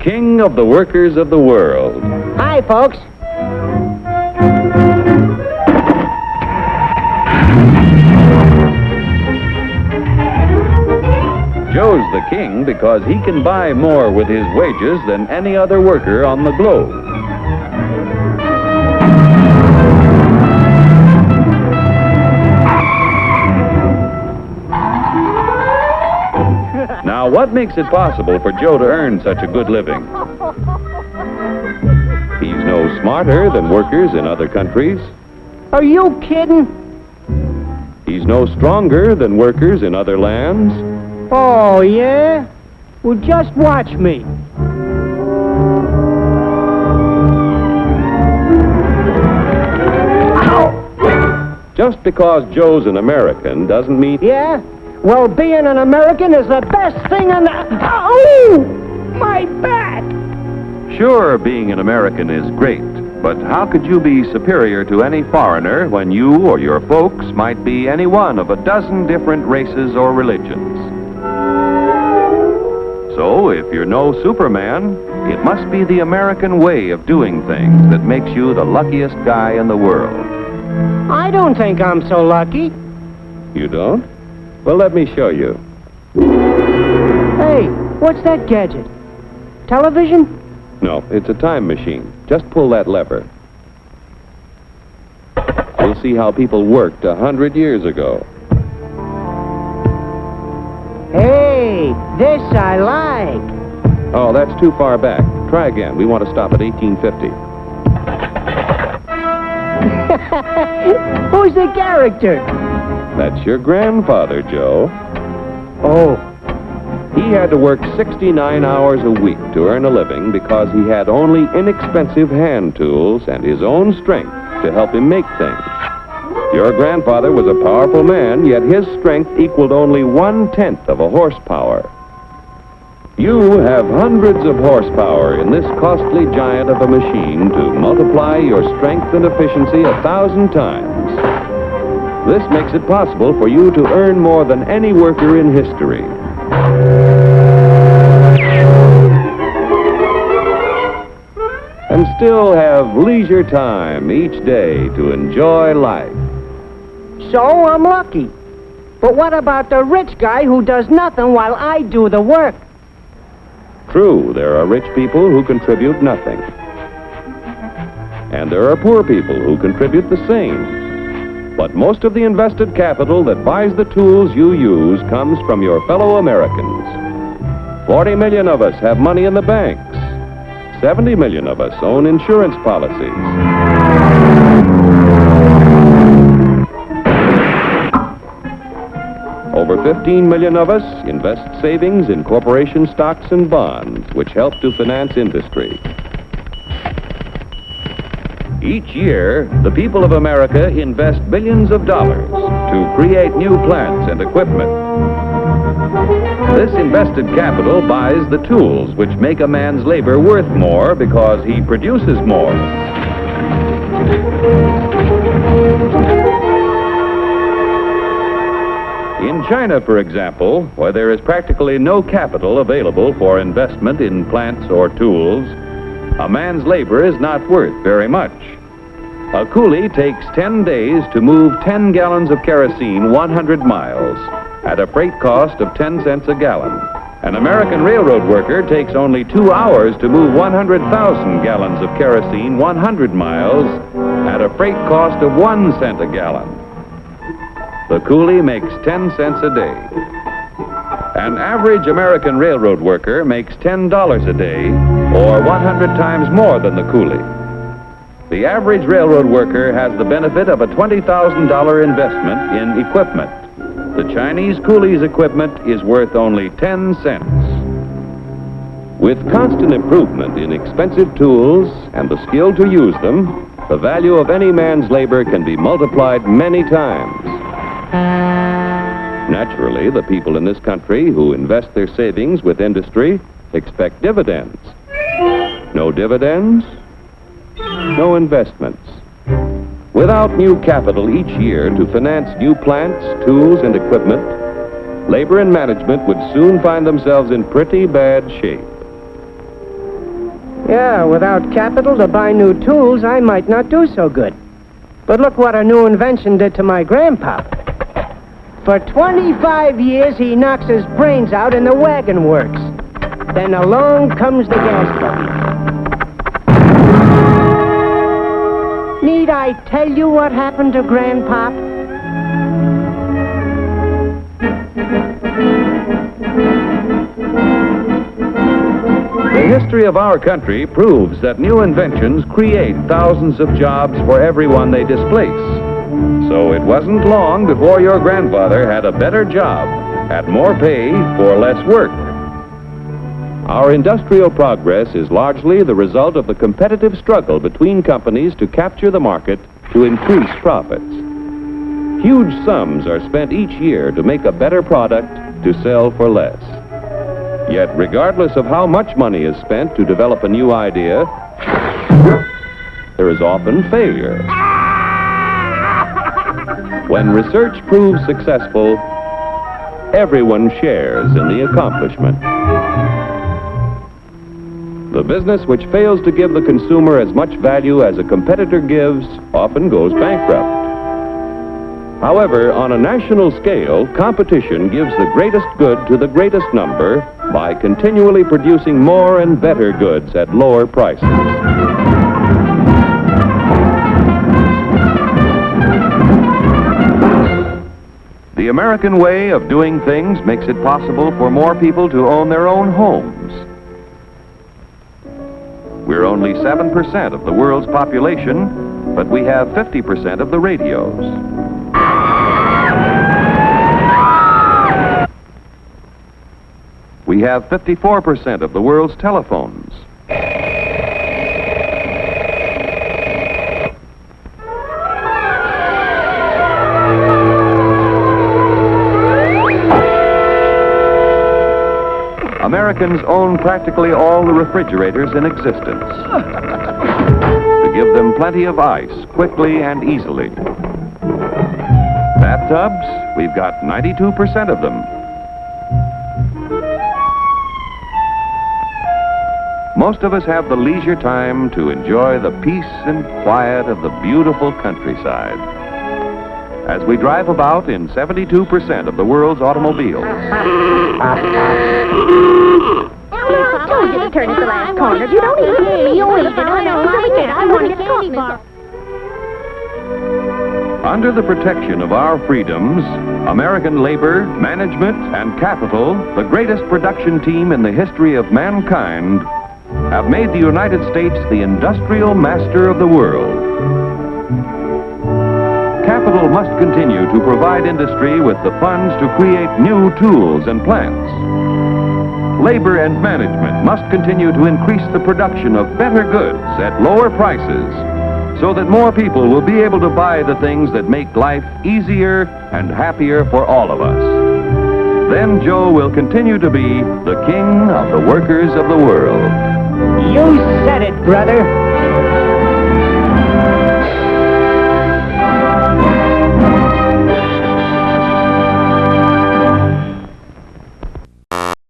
king of the workers of the world. Hi, folks. Joe's the king because he can buy more with his wages than any other worker on the globe. Now, what makes it possible for Joe to earn such a good living? He's no smarter than workers in other countries. Are you kidding? He's no stronger than workers in other lands. Oh, yeah? Well, just watch me. Ow! Just because Joe's an American doesn't mean... Yeah? Well, being an American is the best thing in the... Oh! My back! Sure, being an American is great, but how could you be superior to any foreigner when you or your folks might be any one of a dozen different races or religions? So, if you're no Superman, it must be the American way of doing things that makes you the luckiest guy in the world. I don't think I'm so lucky. You don't? Well, let me show you. Hey, what's that gadget? Television? No, it's a time machine. Just pull that lever. We'll see how people worked 100 years ago. Hey, this I like. Oh, that's too far back. Try again. We want to stop at 1850. Who's the character? That's your grandfather, Joe. Oh. He had to work 69 hours a week to earn a living because he had only inexpensive hand tools and his own strength to help him make things. Your grandfather was a powerful man, yet his strength equaled only 1/10 of a horsepower. You have hundreds of horsepower in this costly giant of a machine to multiply your strength and efficiency 1,000 times. This makes it possible for you to earn more than any worker in history. And still have leisure time each day to enjoy life. So I'm lucky. But what about the rich guy who does nothing while I do the work? True, there are rich people who contribute nothing. And there are poor people who contribute the same. But most of the invested capital that buys the tools you use comes from your fellow Americans. 40 million of us have money in the banks. 70 million of us own insurance policies. Over 15 million of us invest savings in corporation stocks and bonds, which help to finance industry. Each year, the people of America invest billions of dollars to create new plants and equipment. This invested capital buys the tools which make a man's labor worth more because he produces more. In China, for example, where there is practically no capital available for investment in plants or tools, a man's labor is not worth very much. A coolie takes 10 days to move 10 gallons of kerosene 100 miles at a freight cost of 10 cents a gallon. An American railroad worker takes only 2 hours to move 100,000 gallons of kerosene 100 miles at a freight cost of 1 cent a gallon. The coolie makes 10 cents a day. An average American railroad worker makes $10 a day, or 100 times more than the coolie. The average railroad worker has the benefit of a $20,000 investment in equipment. The Chinese coolie's equipment is worth only 10 cents. With constant improvement in expensive tools and the skill to use them, the value of any man's labor can be multiplied many times. Naturally, the people in this country who invest their savings with industry expect dividends. No dividends, no investments. Without new capital each year to finance new plants, tools, and equipment, labor and management would soon find themselves in pretty bad shape. Yeah, without capital to buy new tools, I might not do so good. But look what a new invention did to my grandpa. For 25 years, he knocks his brains out in the wagon works. Then along comes the gas buggy. Need I tell you what happened to Grandpop? The history of our country proves that new inventions create thousands of jobs for everyone they displace. So it wasn't long before your grandfather had a better job, at more pay for less work. Our industrial progress is largely the result of the competitive struggle between companies to capture the market to increase profits. Huge sums are spent each year to make a better product to sell for less. Yet, regardless of how much money is spent to develop a new idea, there is often failure. When research proves successful, everyone shares in the accomplishment. The business which fails to give the consumer as much value as a competitor gives often goes bankrupt. However, on a national scale, competition gives the greatest good to the greatest number by continually producing more and better goods at lower prices. The American way of doing things makes it possible for more people to own their own homes. We're only 7% of the world's population, but we have 50% of the radios. We have 54% of the world's telephones. Americans own practically all the refrigerators in existence to give them plenty of ice quickly and easily. Bathtubs, we've got 92% of them. Most of us have the leisure time to enjoy the peace and quiet of the beautiful countryside as we drive about in 72% of the world's automobiles. I told you to turn at the last corner. You don't eat it. You eat it. I know. I want to get a candy bar. Under the protection of our freedoms, American labor, management, and capital, the greatest production team in the history of mankind, have made the United States the industrial master of the world. Capital must continue to provide industry with the funds to create new tools and plants. Labor and management must continue to increase the production of better goods at lower prices so that more people will be able to buy the things that make life easier and happier for all of us. Then Joe will continue to be the king of the workers of the world. You said it, brother.